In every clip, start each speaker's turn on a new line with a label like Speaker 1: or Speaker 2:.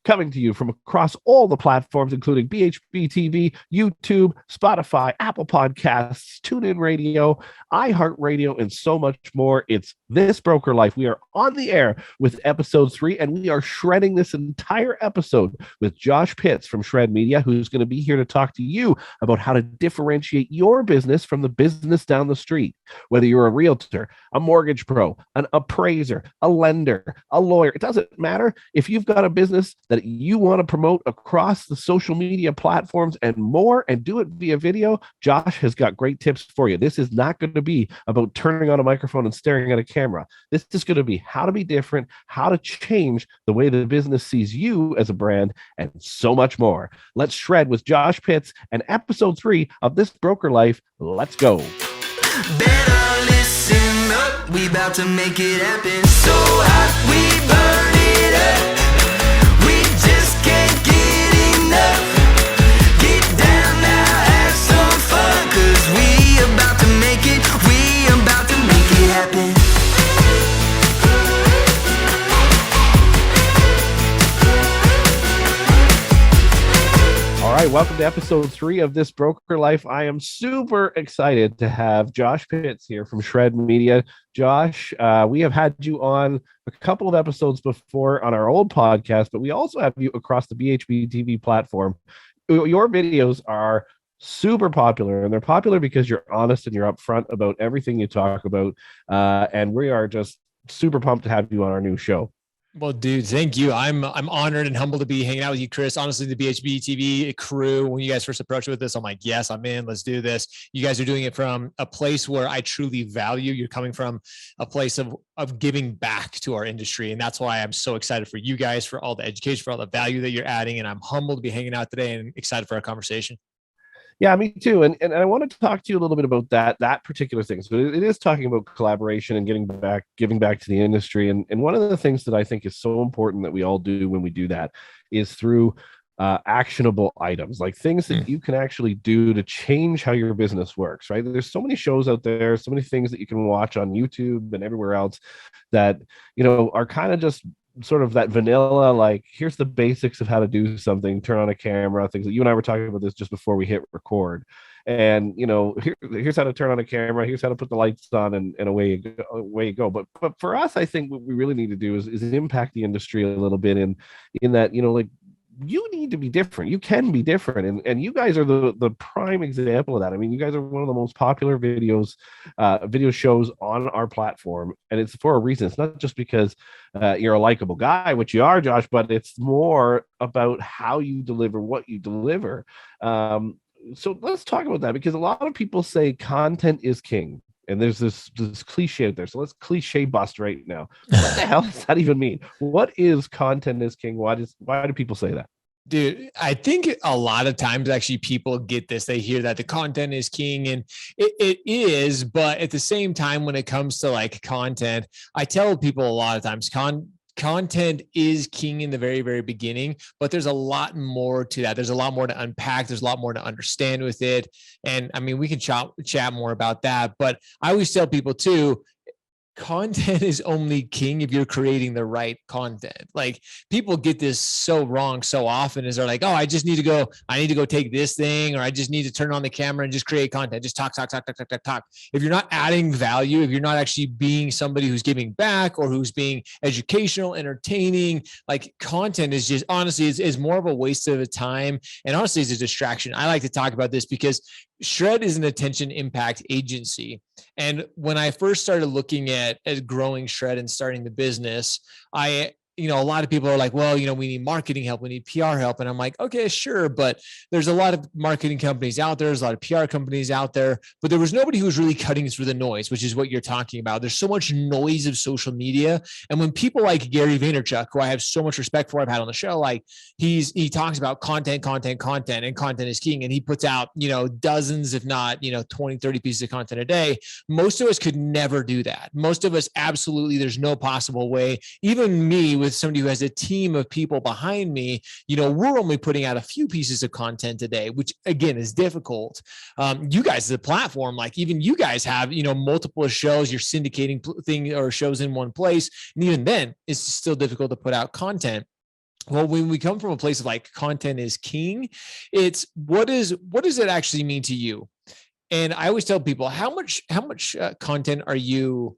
Speaker 1: coming to you from across all the platforms, including BHB TV, YouTube, Spotify, Apple Podcasts, TuneIn Radio, iHeartRadio, and so much more. It's This Broker Life. We are on the air with episode 3, and we are shredding this entire episode with Josh Pitts from Shred Media, who's going to be here to talk to you about how to differentiate your business from the business down the street. Whether you're a realtor, a mortgage pro, an appraiser, a lender, a lawyer, it doesn't matter. If you've got a business that you want to promote across the social media platforms and more, and do it via video, Josh has got great tips for you. This is not going to be about turning on a microphone and staring at a camera. This is going to be how to be different, how to change the way the business sees you as a brand, and so much more. Let's shred with Josh Pitts and episode 3 of This Broker Life. Let's go.
Speaker 2: Better listen up, we about to make it happen. So hot, we burn it up. We just can't get enough. Get down now, have some fun, 'cause we about to make it, we about to make it happen.
Speaker 1: All right, welcome to episode 3 of This Broker Life. I am super excited to have Josh Pitts here from Shred Media. Josh, we have had you on a couple of episodes before on our old podcast, but we also have you across the BHB TV platform. Your videos are super popular, and they're popular because you're honest and you're upfront about everything you talk about, and we are just super pumped to have you on our new show.
Speaker 3: Well, dude, thank you. I'm honored and humbled to be hanging out with you, Chris. Honestly, the BHB TV crew, when you guys first approached with this, I'm like, yes, I'm in. Let's do this. You guys are doing it from a place where I truly value. You're coming from a place of giving back to our industry. And that's why I'm so excited for you guys, for all the education, for all the value that you're adding. And I'm humbled to be hanging out today and excited for our conversation.
Speaker 1: Yeah, me too. And I want to talk to you a little bit about that particular thing. So it is talking about collaboration and giving back to the industry. And one of the things that I think is so important that we all do when we do that is through actionable items, like things that you can actually do to change how your business works, right? There's so many shows out there, so many things that you can watch on YouTube and everywhere else that, you know, are kind of just sort of that vanilla, like, here's the basics of how to do something, turn on a camera, things that you and I were talking about this just before we hit record. And, you know, here's how to turn on a camera, here's how to put the lights on, and away you go. But for us, I think what we really need to do is impact the industry a little bit in that, you know, like, you need to be different. You can be different. And you guys are the prime example of that. I mean, you guys are one of the most popular video shows on our platform. And it's for a reason. It's not just because you're a likable guy, which you are, Josh, but it's more about how you deliver what you deliver. So let's talk about that, because a lot of people say content is king. And there's this cliche out there. So let's cliche bust right now. What the hell does that even mean? What is content is king? Why do people say that?
Speaker 3: Dude, I think a lot of times actually people get this. They hear that the content is king, and it is. But at the same time, when it comes to like content, I tell people a lot of times content is king in the very, very beginning, but there's a lot more to that. There's a lot more to unpack. There's a lot more to understand with it. And I mean, we can chat more about that, but I always tell people too, content is only king if you're creating the right content. Like, people get this so wrong so often, is they're like, oh, I need to go take this thing, or I just need to turn on the camera and just create content. Just talk. If you're not adding value, if you're not actually being somebody who's giving back or who's being educational, entertaining, like, content is just, honestly, is more of a waste of time. And honestly, it's a distraction. I like to talk about this because Shred is an attention impact agency. And when I first started looking at growing Shred and starting the business, a lot of people are like, well, we need marketing help, we need PR help. And I'm like, okay, sure. But there's a lot of marketing companies out there. There's a lot of PR companies out there, but there was nobody who was really cutting through the noise, which is what you're talking about. There's so much noise of social media. And when people like Gary Vaynerchuk, who I have so much respect for, I've had on the show, like he talks about content, and content is king. And he puts out, dozens, if not, 20, 30 pieces of content a day. Most of us could never do that. Most of us, absolutely, there's no possible way. Even me, with somebody who has a team of people behind me, we're only putting out a few pieces of content a day, which again is difficult. You guys, the platform, like even you guys have, multiple shows, you're syndicating things or shows in one place. And even then it's still difficult to put out content. Well, when we come from a place of like content is king, it's what does it actually mean to you? And I always tell people how much content are you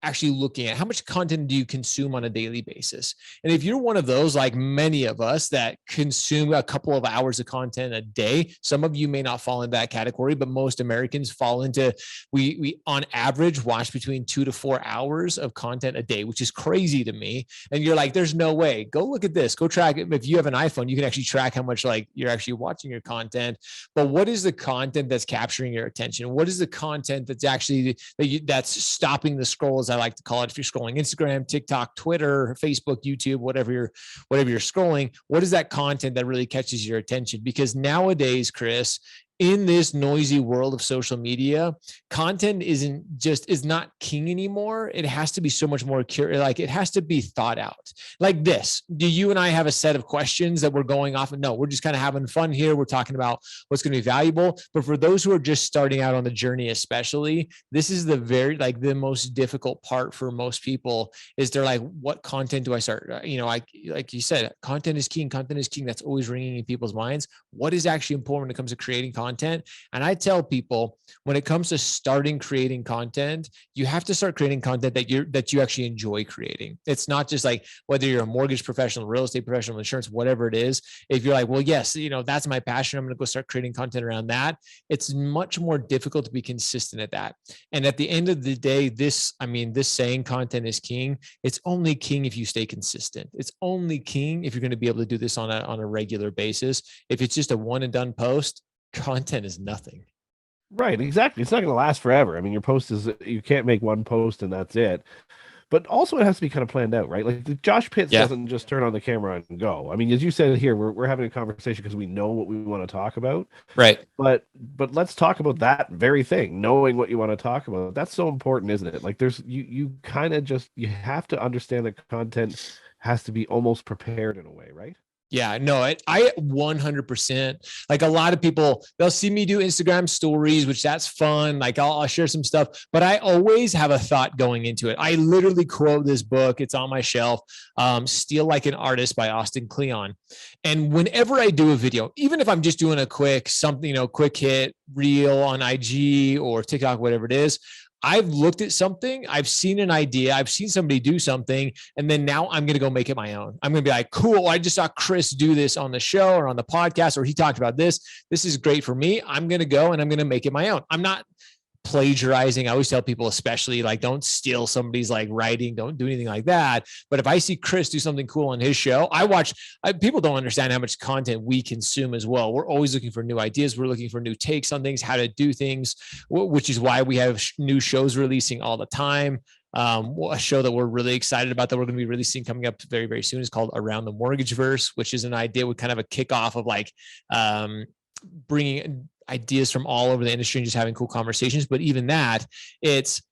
Speaker 3: actually looking at? How much content do you consume on a daily basis? And if you're one of those, like many of us, that consume a couple of hours of content a day, some of you may not fall in that category, but most Americans fall into, we on average watch between 2 to 4 hours of content a day, which is crazy to me. And you're like, there's no way. Go look at this. Go track it. If you have an iPhone, you can actually track how much like you're actually watching your content. But what is the content that's capturing your attention? What is the content that's actually that's stopping the scroll, as I like to call it? If you're scrolling Instagram, TikTok, Twitter, Facebook, YouTube, whatever you're scrolling, what is that content that really catches your attention? Because nowadays, Chris, in this noisy world of social media, content is not king anymore. It has to be so much more curious. Like it has to be thought out. Like this, do you and I have a set of questions that we're going off? And no, we're just kind of having fun here. We're talking about what's going to be valuable. But for those who are just starting out on the journey, especially, this is the most difficult part for most people is they're like, what content do I start? Like you said, content is king. Content is king. That's always ringing in people's minds. What is actually important when it comes to creating content? And I tell people, when it comes to starting creating content, you have to start creating content that you actually enjoy creating. It's not just like whether you're a mortgage professional, real estate professional, insurance, whatever it is. If you're like, well, yes, that's my passion, I'm going to go start creating content around that. It's much more difficult to be consistent at that. And at the end of the day, this saying content is king, it's only king if you stay consistent. It's only king if you're going to be able to do this on a regular basis. If it's just a one and done post, content is nothing.
Speaker 1: Right, exactly. It's not going to last forever. I mean, you can't make one post and that's it. But also it has to be kind of planned out, right? Like Josh Pitts doesn't just turn on the camera and go. I mean, as you said here, we're having a conversation because we know what we want to talk about.
Speaker 3: Right.
Speaker 1: But let's talk about that very thing, knowing what you want to talk about. That's so important, isn't it? Like you kind of you have to understand that content has to be almost prepared in a way, right?
Speaker 3: Yeah, no, I 100%, like a lot of people, they'll see me do Instagram stories, which that's fun. Like I'll share some stuff, but I always have a thought going into it. I literally quote this book. It's on my shelf, Steal Like an Artist by Austin Kleon. And whenever I do a video, even if I'm just doing a quick hit reel on IG or TikTok, whatever it is, I've looked at something, I've seen an idea, I've seen somebody do something, and then now I'm going to go make it my own. I'm going to be like, cool, I just saw Chris do this on the show or on the podcast, or he talked about this. This is great for me. I'm going to go and I'm going to make it my own. I'm not plagiarizing. I always tell people, especially like, don't steal somebody's like writing, don't do anything like that. But if I see Chris do something cool on his show, people don't understand how much content we consume as well. We're always looking for new ideas. We're looking for new takes on things, how to do things, which is why we have new shows releasing all the time. A show that we're really excited about that we're going to be releasing coming up very, very soon is called Around the Mortgage Verse, which is an idea with kind of a kickoff of like bringing ideas from all over the industry and just having cool conversations. But even that, it's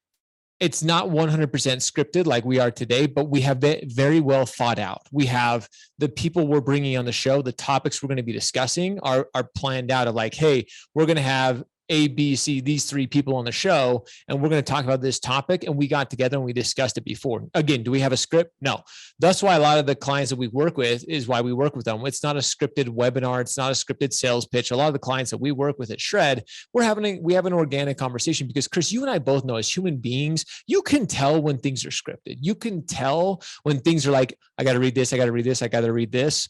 Speaker 3: not 100% scripted like we are today, but we have it very well thought out. We have the people we're bringing on the show, the topics we're going to be discussing are planned out of like, hey, we're going to have A, B, C, these three people on the show, and we're going to talk about this topic. And we got together and we discussed it before. Again, do we have a script? No. That's why a lot of the clients that we work with is why we work with them. It's not a scripted webinar. It's not a scripted sales pitch. A lot of the clients that we work with at Shred, we have an organic conversation because Chris, you and I both know as human beings, you can tell when things are scripted. You can tell when things are like, I got to read this. I got to read this. I got to read this.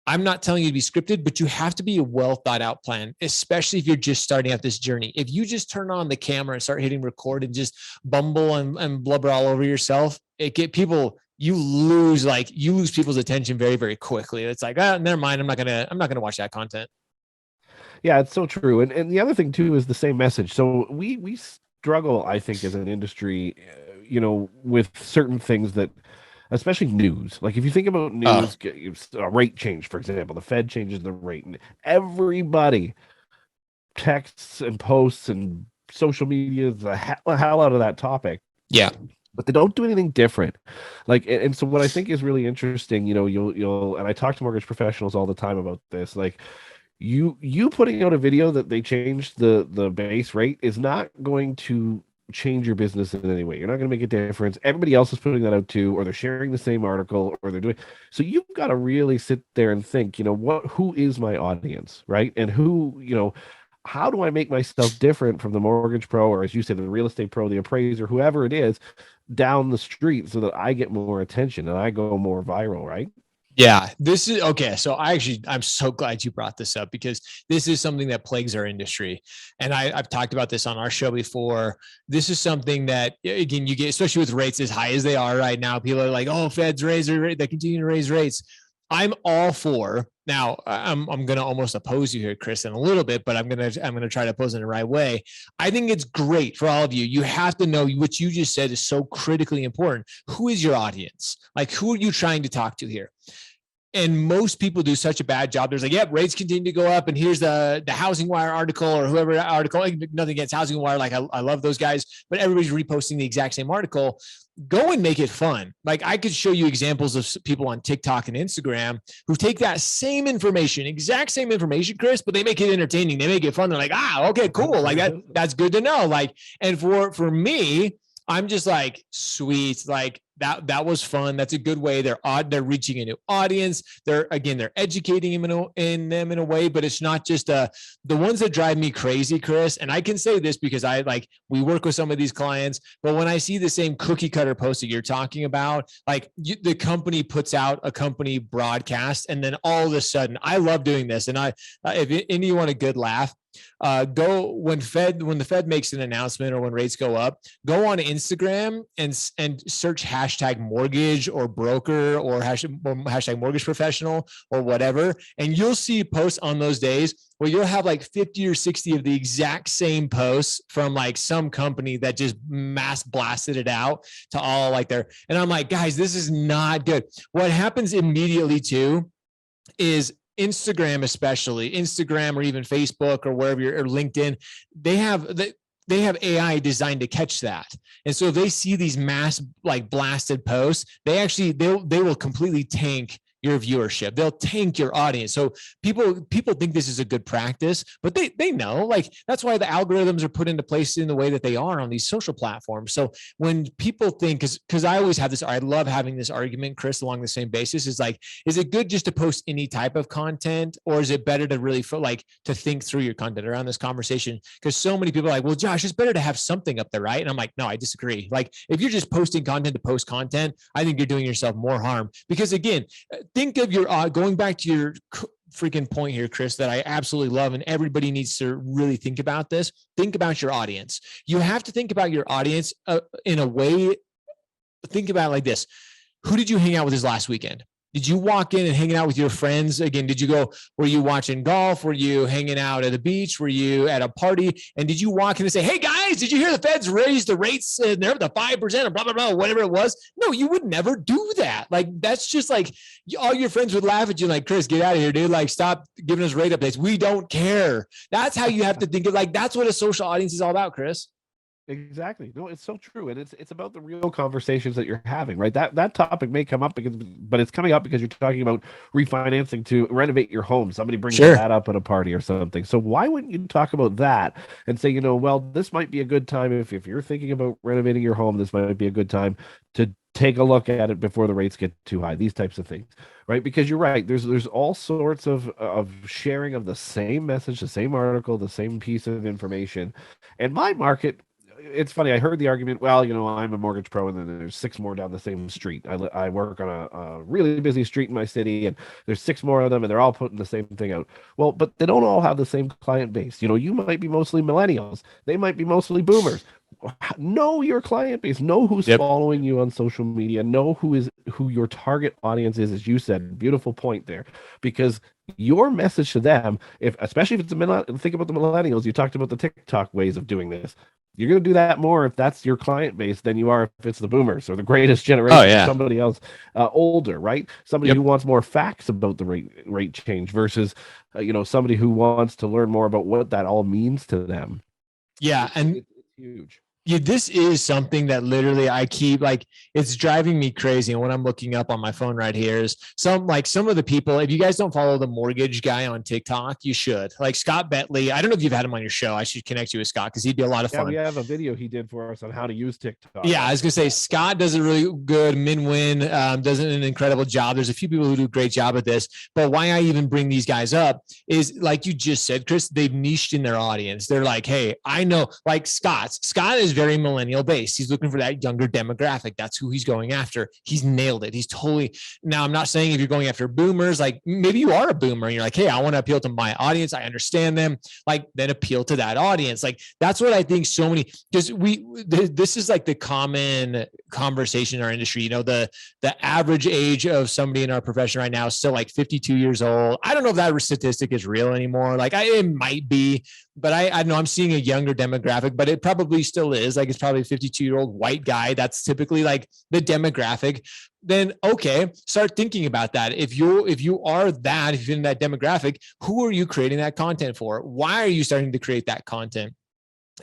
Speaker 3: I'm not telling you to be scripted, but you have to be a well thought out plan, especially if you're just starting out this journey. If you just turn on the camera and start hitting record and just bumble and blubber all over yourself, you lose people's attention very, very quickly. It's like, never mind. I'm not gonna watch that content.
Speaker 1: Yeah, it's so true. And the other thing too is the same message. So we struggle, I think, as an industry, with certain things that, especially news. Like if you think about news, a rate change, for example, the Fed changes the rate and everybody texts and posts and social media the hell out of that topic.
Speaker 3: Yeah.
Speaker 1: But they don't do anything different. Like, and so what I think is really interesting, you'll, and I talk to mortgage professionals all the time about this, like you putting out a video that they changed the base rate is not going to change your business in any way. You're not going to make a difference. Everybody else is putting that out too, or they're sharing the same article, or they're doing. So you've got to really sit there and think, who is my audience, right? And how do I make myself different from the mortgage pro, or as you said, the real estate pro, the appraiser, whoever it is, down the street, so that I get more attention and I go more viral, right?
Speaker 3: Yeah, this is okay. So I'm so glad you brought this up because this is something that plagues our industry. And I've talked about this on our show before. This is something that, again, you get, especially with rates as high as they are right now. People are like, oh, Feds raise their rate. They continue to raise rates. I'm all for. Now, I'm going to almost oppose you here, Chris, in a little bit, but I'm going to try to oppose in the right way. I think it's great for all of you. You have to know what you just said is so critically important. Who is your audience? Like, who are you trying to talk to here? And most people do such a bad job. There's like, yep, rates continue to go up. And here's the Housing Wire article or whoever article. Nothing against Housing Wire. Like I love those guys, but everybody's reposting the exact same article. Go and make it fun. Like I could show you examples of people on TikTok and Instagram who take that same information, exact same information, Chris, but they make it entertaining. They make it fun. They're like, okay, cool. Like that's good to know. Like, and for me, I'm just like, sweet. Like that was fun. That's a good way. They're reaching a new audience. They're educating them in a way, but it's not just the ones that drive me crazy, Chris. And I can say this because we work with some of these clients, but when I see the same cookie cutter post that you're talking about, the company puts out a company broadcast, and then all of a sudden, I love doing this. And if you want a good laugh, go when the Fed makes an announcement or when rates go up, go on Instagram and search hashtag mortgage or broker or hashtag mortgage professional or whatever. And you'll see posts on those days where you'll have like 50 or 60 of the exact same posts from like some company that just mass blasted it out to all like there. And I'm like, guys, this is not good. What happens immediately too is Instagram, especially Instagram or even Facebook or wherever or LinkedIn, they have AI designed to catch that. And so if they see these mass like blasted posts, they will completely tank your viewership. They'll tank your audience. So people think this is a good practice, but they know, like, that's why the algorithms are put into place in the way that they are on these social platforms. So when people think, because I always have this, I love having this argument, Chris, along the same basis, is like, is it good just to post any type of content, or is it better to really to think through your content around this conversation? Because so many people are like, well, Josh, it's better to have something up there, right? And I'm like, no, I disagree. Like, if you're just posting content to post content, I think you're doing yourself more harm. Because again, think of your going back to your freaking point here, Chris, that I absolutely love, and everybody needs to really think about this. Think about your audience. You have to think about your audience in a way. Think about it like this: who did you hang out with this last weekend? Did you walk in and hanging out with your friends? Again, were you watching golf? Were you hanging out at the beach? Were you at a party? And did you walk in and say, hey guys, did you hear the Feds raised the rates and they're the 5% or blah, blah, blah, whatever it was? No, you would never do that. Like, that's just like, all your friends would laugh at you like, Chris, get out of here, dude. Like, stop giving us rate updates. We don't care. That's how you have to think of, like, that's what a social audience is all about, Chris.
Speaker 1: Exactly. No, it's so true. And it's about the real conversations that you're having, right? That topic may come up but it's coming up because you're talking about refinancing to renovate your home. Somebody brings that up at a party or something. So why wouldn't you talk about that and say, well, this might be a good time if you're thinking about renovating your home, this might be a good time to take a look at it before the rates get too high, these types of things, right? Because you're right. There's all sorts of sharing of the same message, the same article, the same piece of information. And my market, it's funny. I heard the argument, well, I'm a mortgage pro, and then there's 6 more down the same street. I work on a really busy street in my city, and there's 6 more of them, and they're all putting the same thing out. Well, but they don't all have the same client base. You might be mostly millennials. They might be mostly boomers. Know your client base. Know who's following you on social media. Know who your target audience is, as you said. Beautiful point there. Because your message to them, especially if it's think about the millennials, you talked about the TikTok ways of doing this. You're going to do that more if that's your client base than you are if it's the boomers or the greatest generation, somebody else older, right? Somebody who wants more facts about the rate change versus, somebody who wants to learn more about what that all means to them.
Speaker 3: Yeah. And
Speaker 1: it's huge.
Speaker 3: Yeah, this is something that literally I keep like, it's driving me crazy. And what I'm looking up on my phone right here is some of the people, if you guys don't follow the mortgage guy on TikTok, you should. Like Scott Bentley. I don't know if you've had him on your show. I should connect you with Scott because he'd be a lot of
Speaker 1: Yeah, we
Speaker 3: fun.
Speaker 1: have a video he did for us on how to use TikTok.
Speaker 3: Yeah, I was gonna say Scott does a really good. Min Win does an incredible job. There's a few people who do a great job at this, but why I even bring these guys up is like you just said, Chris. They've niched in their audience. They're like, hey, I know. Like Scott is very millennial based. He's looking for that younger demographic. That's who he's going after. He's nailed it. He's totally. Now, I'm not saying if you're going after boomers, like maybe you are a boomer and you're like, hey, I want to appeal to my audience. I understand them. Like then appeal to that audience. Like that's what I think. So many because this is like the common conversation in our industry. You know, the average age of somebody in our profession right now is still like 52 years old. I don't know if that statistic is real anymore. Like it might be, but I know I'm seeing a younger demographic, but it probably still is. Like it's probably a 52-year-old white guy. That's typically like the demographic. Then okay, start thinking about that. If you are that, if you're in that demographic, who are you creating that content for? Why are you starting to create that content?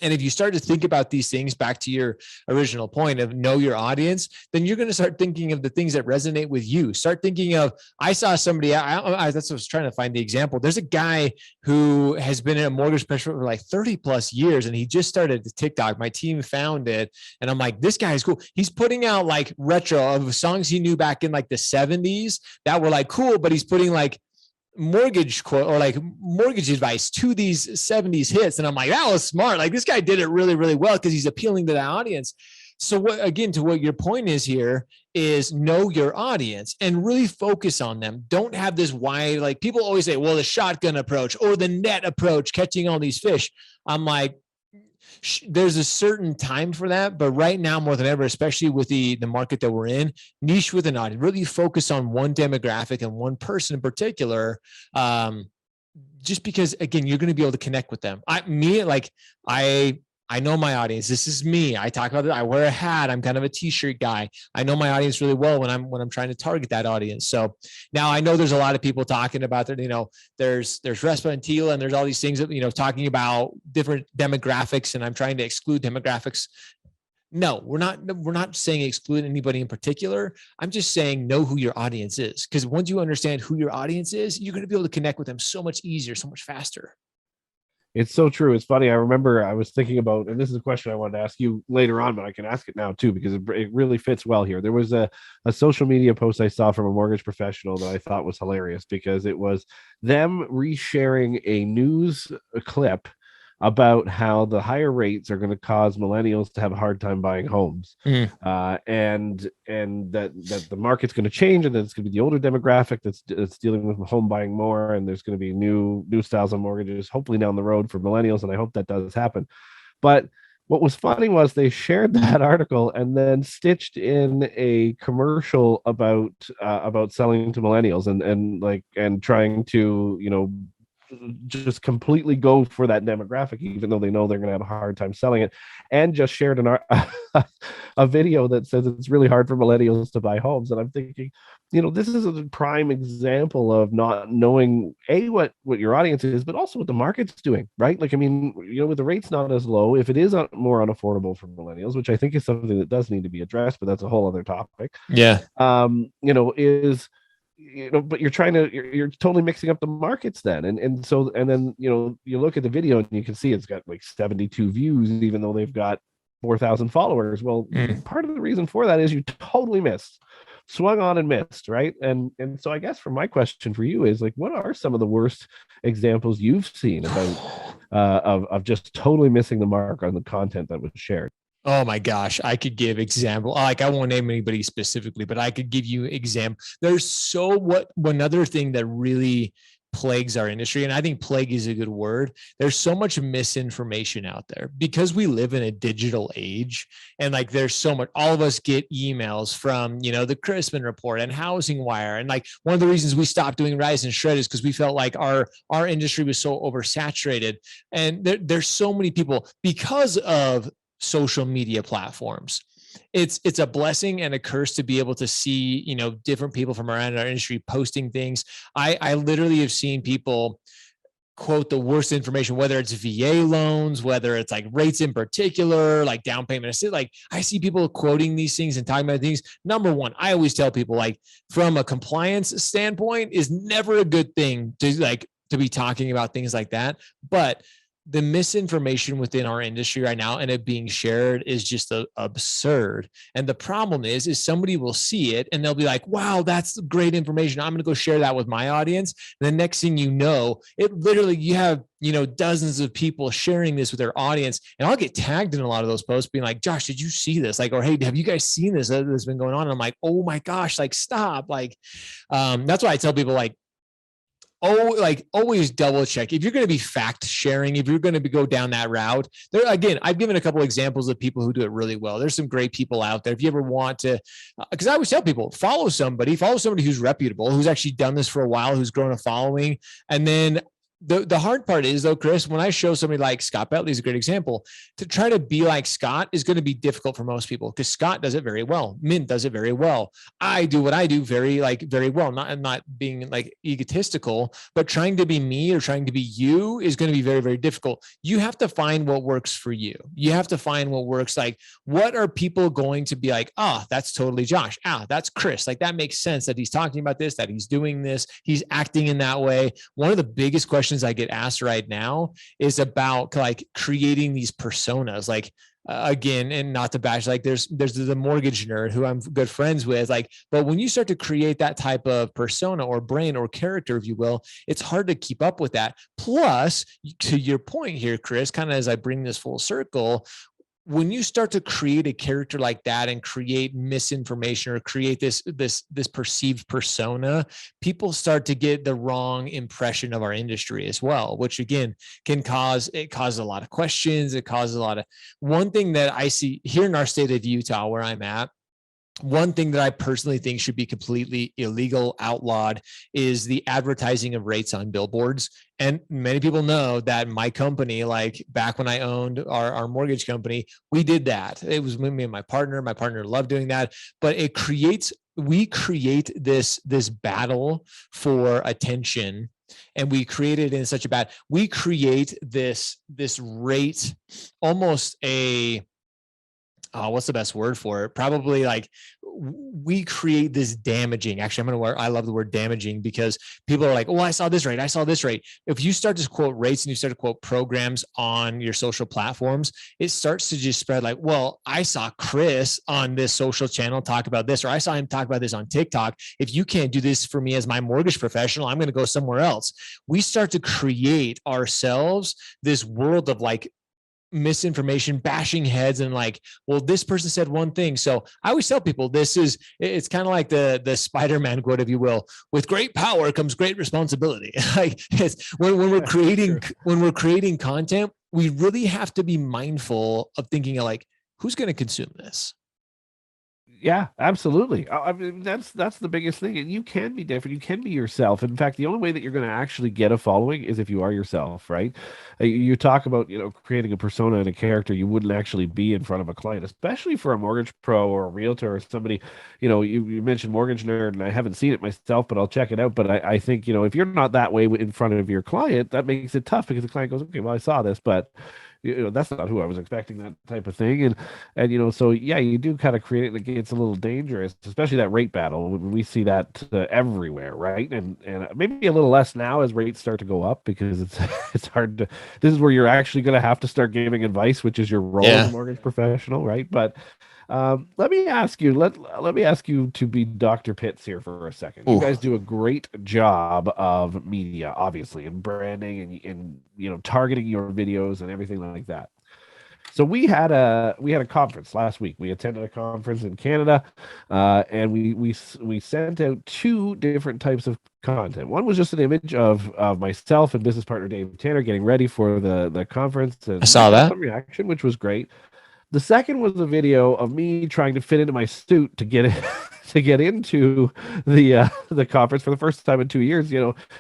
Speaker 3: And if you start to think about these things back to your original point of know your audience, then you're going to start thinking of the things that resonate with you. Start thinking of, I saw somebody, that's what I was trying to find the example. There's a guy who has been in a mortgage specialist for like 30 plus years. And he just started TikTok. My team found it. And I'm like, this guy is cool. He's putting out like retro of songs he knew back in like the 70s that were like cool, but he's putting like mortgage quote or like mortgage advice to these 70s hits. And I'm like, that was smart. Like this guy did it really, really well because he's appealing to that audience. So what, again, to what your point is here is know your audience and really focus on them. Don't have this wide, like people always say, well, the shotgun approach or the net approach, catching all these fish. I'm like, there's a certain time for that, but right now more than ever, especially with the market that we're in, niche with an audience, really focus on one demographic and one person in particular. Just because again, you're going to be able to connect with them. I know my audience. This is me. I talk about it. I wear a hat. I'm kind of a t-shirt guy. I know my audience really well when I'm trying to target that audience. So now I know there's a lot of people talking about that. You know, there's RESPA and TILA, and there's all these things that, you know, talking about different demographics, and I'm trying to exclude demographics. No, we're not saying exclude anybody in particular. I'm just saying know who your audience is. Because once you understand who your audience is, you're going to be able to connect with them so much easier, so much faster.
Speaker 1: It's so true. It's funny. I remember I was thinking about, and this is a question I wanted to ask you later on, but I can ask it now too, because it really fits well here. There was a social media post I saw from a mortgage professional that I thought was hilarious because it was them resharing a news clip about how the higher rates are going to cause millennials to have a hard time buying homes, and that the market's going to change, and that it's going to be the older demographic that's dealing with home buying more, and there's going to be new styles of mortgages, hopefully down the road for millennials, and I hope that does happen. But what was funny was they shared that article and then stitched in a commercial about selling to millennials and trying to, you know, just completely go for that demographic, even though they know they're going to have a hard time selling it, and just shared a video that says it's really hard for millennials to buy homes. And I'm thinking, you know, this is a prime example of not knowing what your audience is, but also what the market's doing, right? Like, I mean, you know, with the rates not as low, if it is more unaffordable for millennials, which I think is something that does need to be addressed, but that's a whole other topic.
Speaker 3: Yeah.
Speaker 1: You know, but you're totally mixing up the markets then. And then, you know, you look at the video and you can see it's got like 72 views, even though they've got 4,000 followers. Well, part of the reason for that is you totally swung on and missed, right? And so I guess for my question for you is like, what are some of the worst examples you've seen about of just totally missing the mark on the content that was shared?
Speaker 3: Oh my gosh, I could give example. Like I won't name anybody specifically, but I could give you example. There's one other thing that really plagues our industry, and I think plague is a good word. There's so much misinformation out there because we live in a digital age, and like there's so much. All of us get emails from, you know, the Crispin Report and Housing Wire, and like one of the reasons we stopped doing Rise and Shred is because we felt like our industry was so oversaturated, and there's so many people because of social media platforms. It's a blessing and a curse to be able to see, you know, different people from around our industry posting things. I literally have seen people quote the worst information, whether it's VA loans, whether it's like rates in particular, like down payment. Like I see people quoting these things and talking about things. Number one, I always tell people, like, from a compliance standpoint, is never a good thing to be talking about things like that. But the misinformation within our industry right now and it being shared is just absurd. And the problem is somebody will see it and they'll be like, wow, that's great information. I'm going to go share that with my audience. And the next thing you know, it literally, you have, dozens of people sharing this with their audience. And I'll get tagged in a lot of those posts being like, Josh, did you see this? Like, or, hey, have you guys seen this? That's been going on. And I'm like, oh my gosh, like, stop. Like, that's why I tell people, like, always double check if you're going to be fact sharing, if you're going to go down that route. There again, I've given a couple examples of people who do it really well. There's some great people out there. If you ever want to, because I always tell people, follow somebody who's reputable, who's actually done this for a while, who's grown a following. And then the hard part is, though, Chris, when I show somebody like Scott Bentley is a great example, to try to be like Scott is going to be difficult for most people because Scott does it very well. Mint does it very well. I do what I do very well. I'm not being like egotistical, but trying to be me or trying to be you is going to be very, very difficult. You have to find what works for you. You have to find what works. Like, what are people going to be like? Oh, that's totally Josh. That's Chris. Like, that makes sense that he's talking about this, that he's doing this, he's acting in that way. One of the biggest questions I get asked right now is about like creating these personas. Like, again, and not to bash, like there's the mortgage nerd who I'm good friends with, like, but when you start to create that type of persona or brain or character, if you will, it's hard to keep up with that. Plus, to your point here, Chris, kind of as I bring this full circle, when you start to create a character like that and create misinformation or create this perceived persona, people start to get the wrong impression of our industry as well, which again causes a lot of questions. It causes a lot of, one thing that I see here in our state of Utah where I'm at, one thing that I personally think should be completely illegal, outlawed, is the advertising of rates on billboards. And many people know that my company, like back when I owned our mortgage company, we did that. It was me and my partner. My partner loved doing that, but we create this battle for attention. And we created in such a we create this rate, almost a, what's the best word for it? Probably like we create this damaging. Actually, I love the word damaging because people are like, oh, I saw this rate. I saw this rate. If you start to quote rates and you start to quote programs on your social platforms, it starts to just spread like, well, I saw Chris on this social channel talk about this, or I saw him talk about this on TikTok. If you can't do this for me as my mortgage professional, I'm going to go somewhere else. We start to create ourselves this world of like misinformation, bashing heads, and like, well, this person said one thing. So I always tell people it's kind of like the Spider-Man quote, if you will, with great power comes great responsibility. Like, when we're creating content, we really have to be mindful of thinking of like, who's going to consume this?
Speaker 1: Yeah, absolutely. I mean, that's the biggest thing. And you can be different. You can be yourself. In fact, the only way that you're going to actually get a following is if you are yourself, right? You talk about, creating a persona and a character you wouldn't actually be in front of a client, especially for a mortgage pro or a realtor or somebody. You mentioned Mortgage Nerd, and I haven't seen it myself, but I'll check it out. But I think, if you're not that way in front of your client, that makes it tough because the client goes, okay, well, I saw this, but that's not who I was expecting, that type of thing. And so yeah, you do kind of create it. It gets a little dangerous, especially that rate battle. We see that everywhere, right? And maybe a little less now as rates start to go up because it's hard to. This is where you're actually going to have to start giving advice, which is your role as a mortgage professional, right? But let me ask you. Let me ask you to be Dr. Pitts here for a second. Ooh. You guys do a great job of media, obviously, and branding and targeting your videos and everything like that. So we had a conference last week. We attended a conference in Canada, and we sent out 2 different types of content. One was just an image of myself and business partner Dave Tanner getting ready for the conference. And
Speaker 3: I saw that.
Speaker 1: Some reaction, which was great. The second was a video of me trying to fit into my suit to get to get into the conference for the first time in 2 years,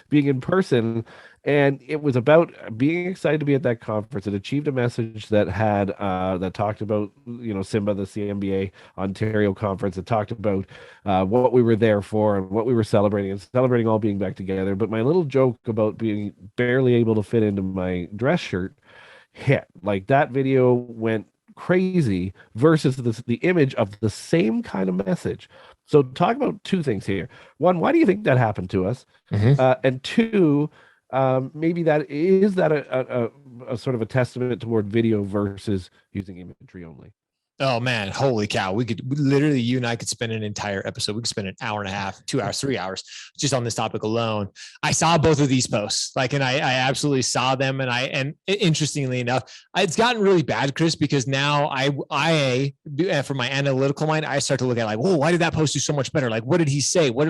Speaker 1: being in person. And it was about being excited to be at that conference. It achieved a message that talked about, Simba, the CMBA Ontario conference. It talked about what we were there for and what we were celebrating, and celebrating all being back together. But my little joke about being barely able to fit into my dress shirt hit. Like, that video went crazy versus the image of the same kind of message. So talk about two things here. One, why do you think that happened to us? And two, maybe that a sort of a testament toward video versus using imagery only.
Speaker 3: Oh man, holy cow. Literally, you and I could spend an entire episode. We could spend an hour and a half, 2 hours, 3 hours just on this topic alone. I saw both of these posts, and I absolutely saw them. And interestingly enough, it's gotten really bad, Chris, because now I for my analytical mind, I start to look at whoa, why did that post do so much better? What did he say? What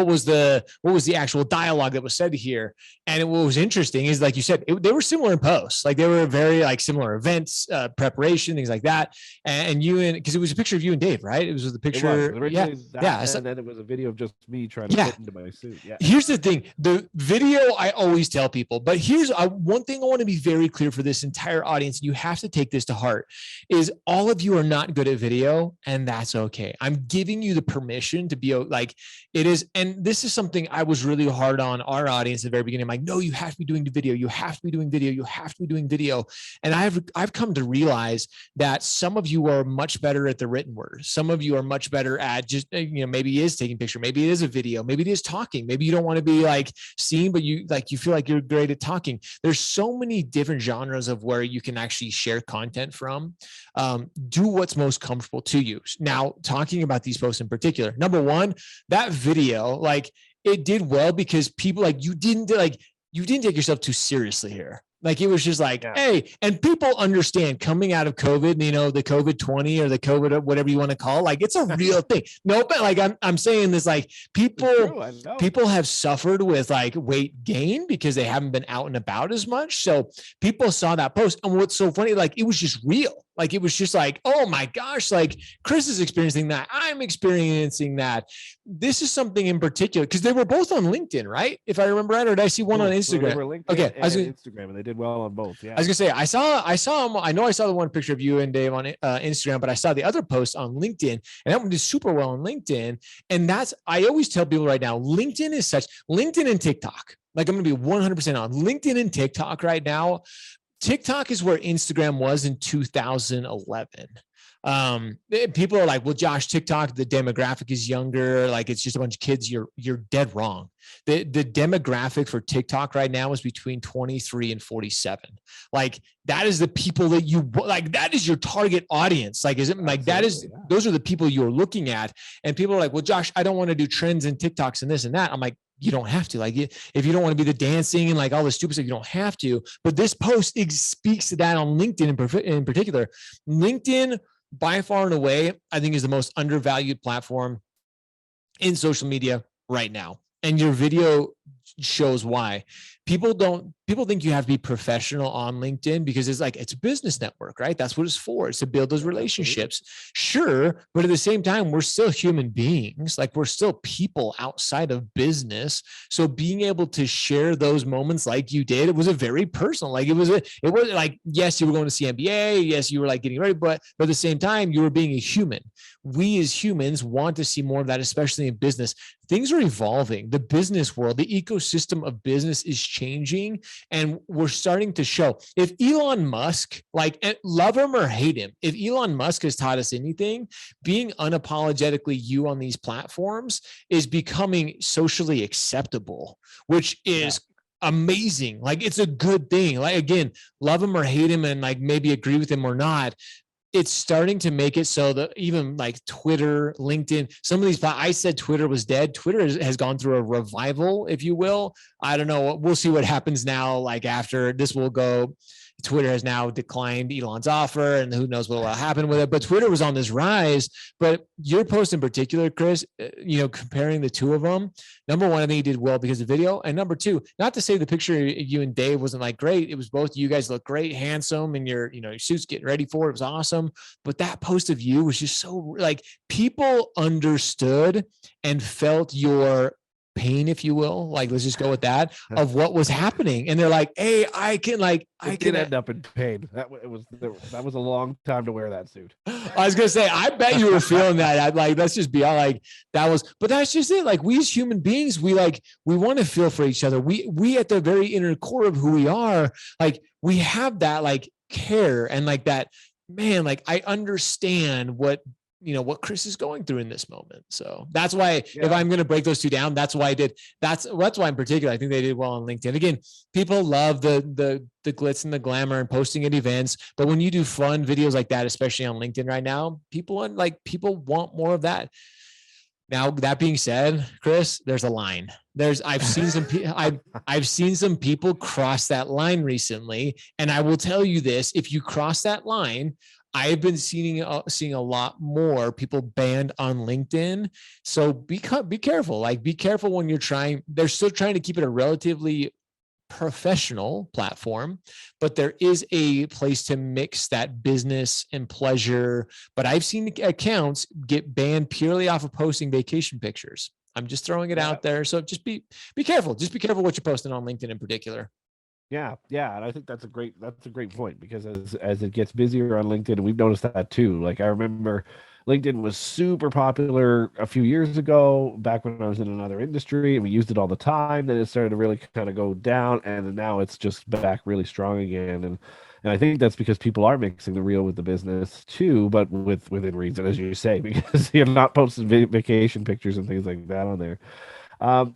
Speaker 3: was the actual dialogue that was said here? And what was interesting is, like you said, they were similar in posts. They were very similar events, preparation, things like that. And you because it was a picture of you and Dave, right? It was the picture.
Speaker 1: And then it was a video of just me trying to fit into my suit. Yeah.
Speaker 3: Here's the thing: the video, I always tell people, but here's one thing I want to be very clear for this entire audience. You have to take this to heart: is all of you are not good at video, and that's okay. I'm giving you the permission to be it is. And this is something I was really hard on our audience at the very beginning. I'm like, no, you have to be doing the video. You have to be doing video. You have to be doing video. And I've come to realize that some of you are much better at the written word. Some of you are much better at just, maybe it is taking picture. Maybe it is a video. Maybe it is talking. Maybe you don't want to be seen, but you feel like you're great at talking. There's so many different genres of where you can actually share content from. Do what's most comfortable to you. Now, talking about these posts in particular, number one, that video, it did well because people you didn't take yourself too seriously here. It was just hey, and people understand coming out of COVID, the COVID 20 or the COVID, whatever you want to call, it's a real thing. No, but I'm saying this, people have suffered with weight gain because they haven't been out and about as much. So people saw that post. And what's so funny, it was just real. It was just oh my gosh, Chris is experiencing that. I'm experiencing that. This is something in particular because they were both on LinkedIn, right? If I remember right, or did I see one on Instagram?
Speaker 1: They were LinkedIn and Instagram, and they did well on both. Yeah.
Speaker 3: I was gonna say I saw them. I know I saw the one picture of you and Dave on Instagram, but I saw the other post on LinkedIn, and that one did super well on LinkedIn. And I always tell people right now, LinkedIn and TikTok. I'm gonna be 100% on LinkedIn and TikTok right now. TikTok is where Instagram was in 2011. People are well, Josh, TikTok, the demographic is younger. It's just a bunch of kids. You're dead wrong. The demographic for TikTok right now is between 23 and 47. That is the people that you that is your target audience. Is it those are the people you're looking at. And people are well, Josh, I don't want to do trends and TikToks and this and that. I'm you don't have to. If you don't want to be the dancing and all the stupid stuff, you don't have to. But this post speaks to that on LinkedIn in particular. LinkedIn, by far and away, I think is the most undervalued platform in social media right now. And your video shows why. People think you have to be professional on LinkedIn because it's it's a business network, right? That's what it's for. It's to build those relationships. Sure. But at the same time, we're still human beings. We're still people outside of business. So being able to share those moments like you did, it was a very personal, it was yes, you were going to CMBA. Yes, you were getting ready, but at the same time, you were being a human. We as humans want to see more of that, especially in business. Things are evolving. The business world, the ecosystem of business is changing, and we're starting to show. If Elon Musk, love him or hate him, if Elon Musk has taught us anything, being unapologetically you on these platforms is becoming socially acceptable, which is amazing. It's a good thing. Again, love him or hate him and maybe agree with him or not, it's starting to make it so that even Twitter, LinkedIn, some of these, I said Twitter was dead. Twitter has gone through a revival, if you will. I don't know. We'll see what happens now. After this will go, Twitter has now declined Elon's offer, and who knows what will happen with it. But Twitter was on this rise. But your post in particular, Chris, comparing the two of them, number one, I think you did well because of video. And number two, not to say the picture of you and Dave wasn't like great. It was both. You guys look great, handsome, and your suits getting ready for it. It was awesome. But that post of you was just so like people understood and felt your pain, if you will, like, let's just go with that, of what was happening. And they're like, hey, I can
Speaker 1: end up in pain. That was a long time to wear that suit.
Speaker 3: I was going to say, I bet you were feeling that. I'd like, let's just be all like, but that's just it. Like, we as human beings, we want to feel for each other. We at the very inner core of who we are, like, we have that like care and like that, man, like I understand what Chris is going through in this moment. So that's why, if I'm going to break those two down, that's why I did. That's why in particular, I think they did well on LinkedIn. Again, people love the glitz and the glamour and posting at events. But when you do fun videos like that, especially on LinkedIn right now, people want more of that. Now, that being said, Chris, there's a line. I've seen some people cross that line recently. And I will tell you this, if you cross that line, I've been seeing a lot more people banned on LinkedIn. So be careful. Like, be careful when they're still trying to keep it a relatively professional platform, but there is a place to mix that business and pleasure. But I've seen accounts get banned purely off of posting vacation pictures. I'm just throwing it out there. So just be careful. Just be careful what you're posting on LinkedIn in particular.
Speaker 1: Yeah. And I think that's a great point, because as it gets busier on LinkedIn, and we've noticed that too. Like, I remember LinkedIn was super popular a few years ago, back when I was in another industry, and we used it all the time. Then it started to really kind of go down, and now it's just back really strong again. And I think that's because people are mixing the real with the business too, but within reason, as you say, because you're not posting vacation pictures and things like that on there.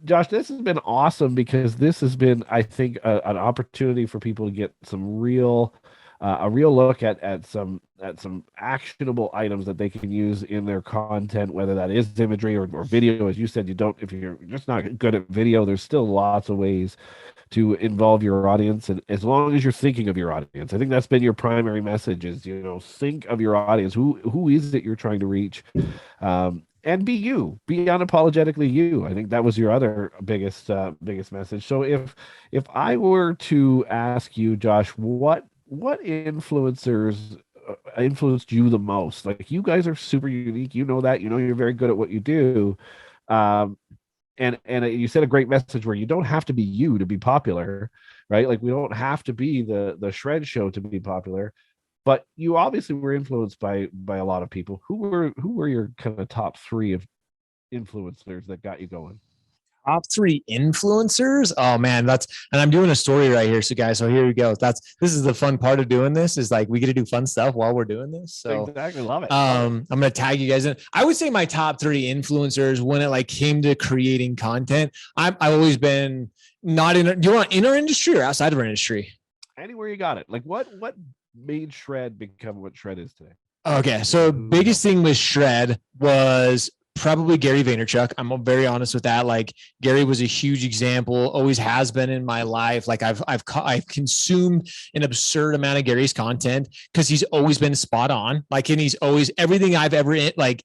Speaker 1: Josh, this has been awesome, because this has been, I think, an opportunity for people to get some a real look at some actionable items that they can use in their content, whether that is imagery or video. As you said, if you're just not good at video, there's still lots of ways to involve your audience, and as long as you're thinking of your audience. I think that's been your primary message, is think of your audience. Who is it you're trying to reach? And be unapologetically you. I think that was your other biggest message. So if I were to ask you, Josh, what influencers influenced you the most? Like, you guys are super unique. That. You're very good at what you do. And you said a great message where you don't have to be you to be popular, right? Like, we don't have to be the Shred Show to be popular. But you obviously were influenced by a lot of people. Who were your kind of top three of influencers that got you going?
Speaker 3: Top three influencers. Oh man, and I'm doing a story right here. So guys, here we go. This is the fun part of doing this, is like, we get to do fun stuff while we're doing this. So
Speaker 1: exactly, love it.
Speaker 3: I'm going to tag you guys in. I would say my top three influencers when it came to creating content. I've always been not in. Do you want in our industry or outside of our industry?
Speaker 1: Anywhere you got it. Like, what made Shred become what Shred is today?
Speaker 3: Okay, so biggest thing with Shred was probably Gary Vaynerchuk. I'm very honest with that. Like, Gary was a huge example, always has been in my life. Like, I've consumed an absurd amount of Gary's content, because he's always been spot on. Like, and he's always, everything I've ever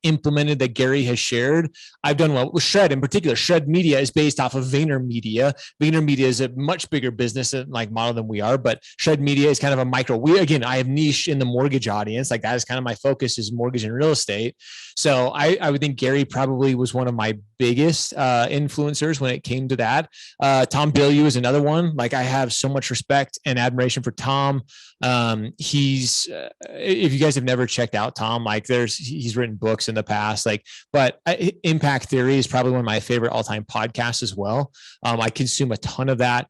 Speaker 3: implemented that Gary has shared, I've done well with Shred. In particular, Shred Media is based off of VaynerMedia. VaynerMedia is a much bigger business model than we are, but Shred Media is kind of a micro. I have niche in the mortgage audience. Like, that is kind of my focus, is mortgage and real estate. So I would think Gary probably was one of my biggest influencers when it came to that. Tom Bilyeu is another one. Like, I have so much respect and admiration for Tom. He's if you guys have never checked out Tom, he's written books in the past, but Impact Theory is probably one of my favorite all-time podcasts as well. I consume a ton of that.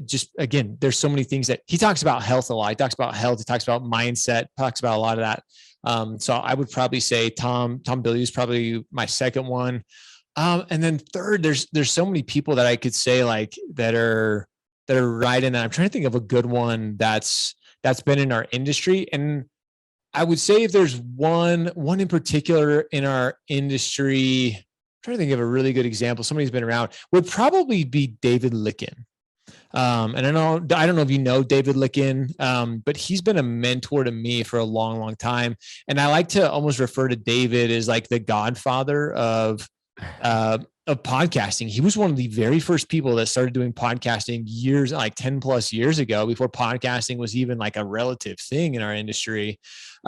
Speaker 3: Just again, there's so many things that he talks about. Health a lot. He talks about health. He talks about mindset, talks about a lot of that. So I would probably say Tom Bilyeu is probably my second one. And then third, there's so many people that I could say that are right in that. I'm trying to think of a good one that's been in our industry. And I would say if there's one in particular in our industry, I'm trying to think of a really good example, somebody who's been around, would probably be David Licken. And I don't know if you know David Licken, but he's been a mentor to me for a long, long time. And I like to almost refer to David as like the godfather of podcasting. He was one of the very first people that started doing podcasting years, like 10 plus years ago, before podcasting was even like a relative thing in our industry.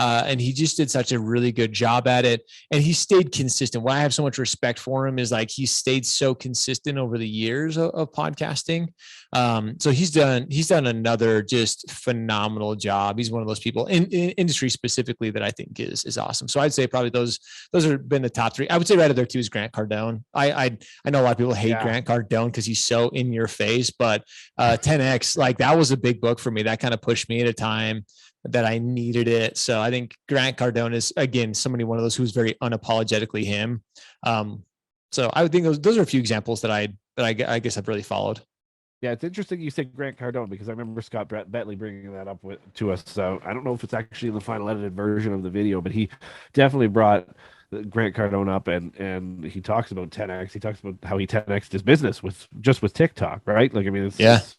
Speaker 3: And he just did such a really good job at it. And he stayed consistent. Why I have so much respect for him is like he stayed so consistent over the years of podcasting. So he's done another just phenomenal job. He's one of those people in industry specifically that I think is awesome. So I'd say probably those have been the top three. I would say right up there too is Grant Cardone. I know a lot of people hate Grant Cardone because he's so in your face, but 10X, like that was a big book for me. That kind of pushed me at a time that I needed it. So I think Grant Cardone is, again, one of those who's very unapologetically him. So I would think those are a few examples that I guess I've really followed.
Speaker 1: Yeah, it's interesting you say Grant Cardone because I remember Scott Bentley bringing that up to us. So I don't know if it's actually in the final edited version of the video, but he definitely brought Grant Cardone up, and he talks about 10X. He talks about how he 10X'd his business with TikTok, right? Like, I mean, it's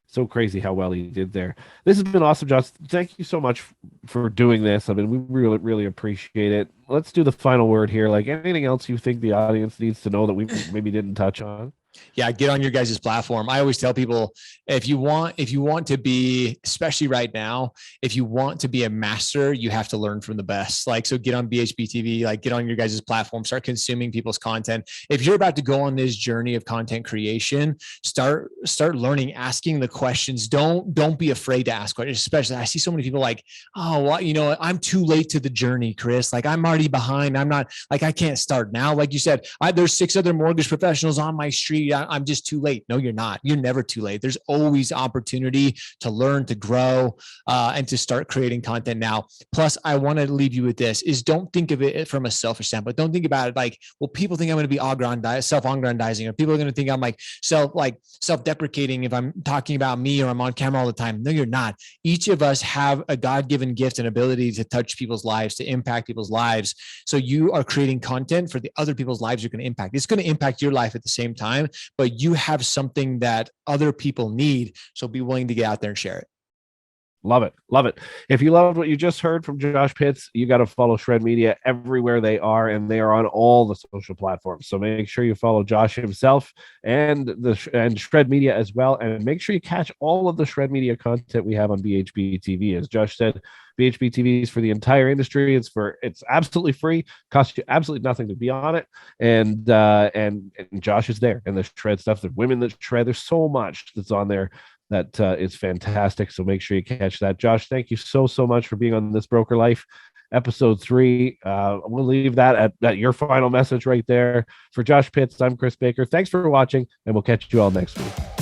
Speaker 1: so crazy how well he did there. This has been awesome, Josh. Thank you so much for doing this. I mean, we really, really appreciate it. Let's do the final word here. Like, anything else you think the audience needs to know that we maybe didn't touch on?
Speaker 3: Yeah, get on your guys' platform. I always tell people, if you want to be, especially right now, if you want to be a master, you have to learn from the best. Like, so get on BHB TV, like get on your guys' platform, start consuming people's content. If you're about to go on this journey of content creation, start learning, asking the questions. Don't be afraid to ask questions. Especially, I see so many people like, oh, well, I'm too late to the journey, Chris. Like, I'm already behind. I'm not, like, I can't start now. Like you said, there's 6 other mortgage professionals on my street. I'm just too late. No, you're not. You're never too late. There's always opportunity to learn, to grow, and to start creating content now. Plus, I want to leave you with this: is don't think of it from a selfish standpoint. Don't think about it like, well, people think I'm going to be self-aggrandizing, or people are going to think I'm like self-deprecating if I'm talking about me or I'm on camera all the time. No, you're not. Each of us have a God-given gift and ability to touch people's lives, to impact people's lives. So you are creating content for the other people's lives you're going to impact. It's going to impact your life at the same time, but you have something that other people need. So be willing to get out there and share it.
Speaker 1: Love it. Love it. If you loved what you just heard from Josh Pitts, you got to follow Shred Media everywhere they are, and they are on all the social platforms. So make sure you follow Josh himself and Shred Media as well. And make sure you catch all of the Shred Media content we have on BHB TV. As Josh said, BHB TV is for the entire industry. It's absolutely free, costs you absolutely nothing to be on it. And Josh is there, and the shred stuff, the women that shred, there's so much that's on there that is fantastic. So make sure you catch that. Josh, thank you so much for being on This Broker Life, episode 3. We'll leave that at your final message right there. For Josh Pitts, I'm Chris Baker. Thanks for watching, and we'll catch you all next week.